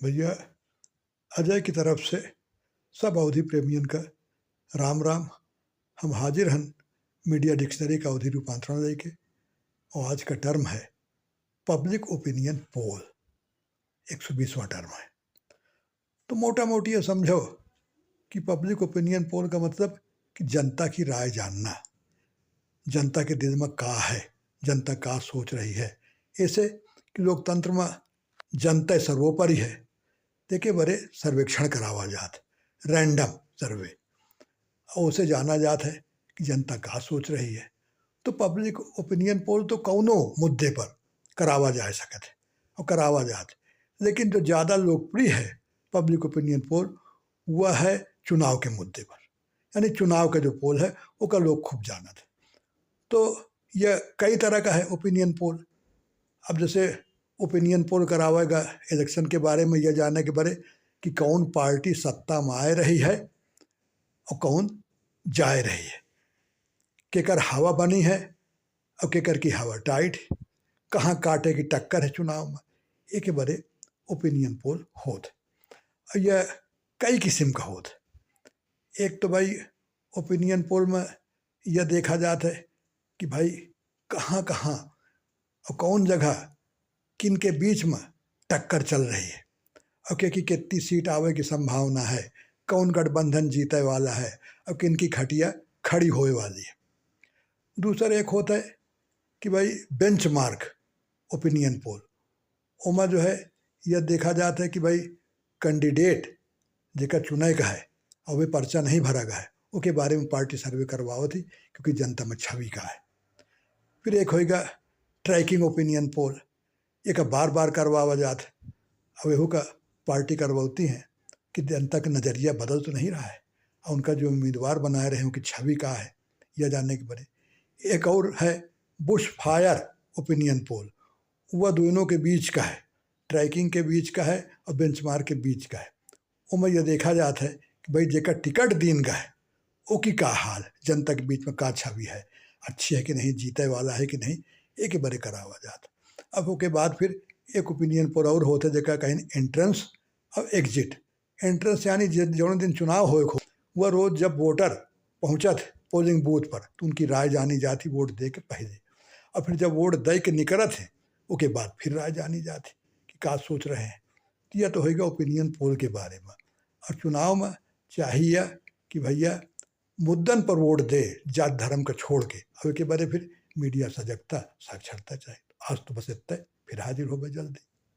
भैया अजय की तरफ से सब अवधि प्रेमियन का राम राम। हम हाजिर हन मीडिया डिक्शनरी का अवधि रूपांतरण लेके, और आज का टर्म है पब्लिक ओपिनियन पोल। 120वां टर्म है। तो मोटा मोटी ये समझो कि पब्लिक ओपिनियन पोल का मतलब कि जनता की राय जानना, जनता के दिल में का है, जनता का सोच रही है। ऐसे कि लोकतंत्र में जनता सर्वोपरि है। देखिए बड़े सर्वेक्षण करावा जात, रैंडम सर्वे, और उसे जाना जात है कि जनता का सोच रही है। तो पब्लिक ओपिनियन पोल तो कौनो मुद्दे पर करावा जा सकत है और करावा जात, लेकिन जो ज़्यादा लोकप्रिय है पब्लिक ओपिनियन पोल वह है चुनाव के मुद्दे पर। यानी चुनाव का जो पोल है वो का लोग खूब जानत है। तो यह कई तरह का है ओपिनियन पोल। अब जैसे ओपिनियन पोल करावेगा इलेक्शन के बारे में, यह जानने के बारे कि कौन पार्टी सत्ता में आए रही है और कौन जाए रही है, केकर हवा बनी है और केकर की हवा टाइट, कहाँ कांटे की टक्कर है चुनाव में, एक बारे ओपिनियन पोल होत। यह कई किस्म का होत। एक तो भाई ओपिनियन पोल में यह देखा जाता है कि भाई कहाँ कहाँ और कौन जगह किन के बीच में टक्कर चल रही है और कि कितनी सीट आवे की संभावना है, कौन गठबंधन जीते वाला है और किन की खटिया खड़ी होए वाली है। दूसरा एक होता है कि भाई बेंचमार्क ओपिनियन पोल। ओमा जो है यह देखा जाता है कि भाई कैंडिडेट जेकर चुने का है और वे पर्चा नहीं भरा गया है, उसके बारे में पार्टी सर्वे करवाओ थी क्योंकि जनता में छवि का है। फिर एक होएगा ट्रैकिंग ओपिनियन पोल, एक बार बार करवावा जात है। अब यहू का पार्टी करवाती हैं कि जनता का नज़रिया बदल तो नहीं रहा है और उनका जो उम्मीदवार बनाए रहे हैं उनकी छवि का है, यह जानने के बड़े। एक और है बुश फायर ओपिनियन पोल, वह दोनों के बीच का है, ट्रैकिंग के बीच का है और बेंचमार्क के बीच का है। उसमें यह देखा जाता है कि भाई जेकर टिकट दीन का है वो की का हाल, जनता के बीच में का छवि है, अच्छी है कि नहीं, जीते वाला है कि नहीं, एक बड़े करावा जाता। अब उसके बाद फिर एक ओपिनियन पोल और होते जेका कहीं एंट्रेंस और एग्जिट। एंट्रेंस यानी जो दिन चुनाव हो वह रोज़ जब वोटर पहुँचत पोलिंग बूथ पर तो उनकी राय जानी जाती वोट दे के पहले, और फिर जब वोट दे के निकलत है उसके बाद फिर राय जानी जाती कि का सोच रहे हैं। तो यह तो होगा ओपिनियन पोल के बारे में। और चुनाव में चाहिए कि भैया मुद्दन पर वोट दे, जात धर्म का छोड़ के। अब के बारे फिर मीडिया सजगता साक्षरता चाहिए। आज तो बस इतना, फिर हाजिर हो गए जल्दी।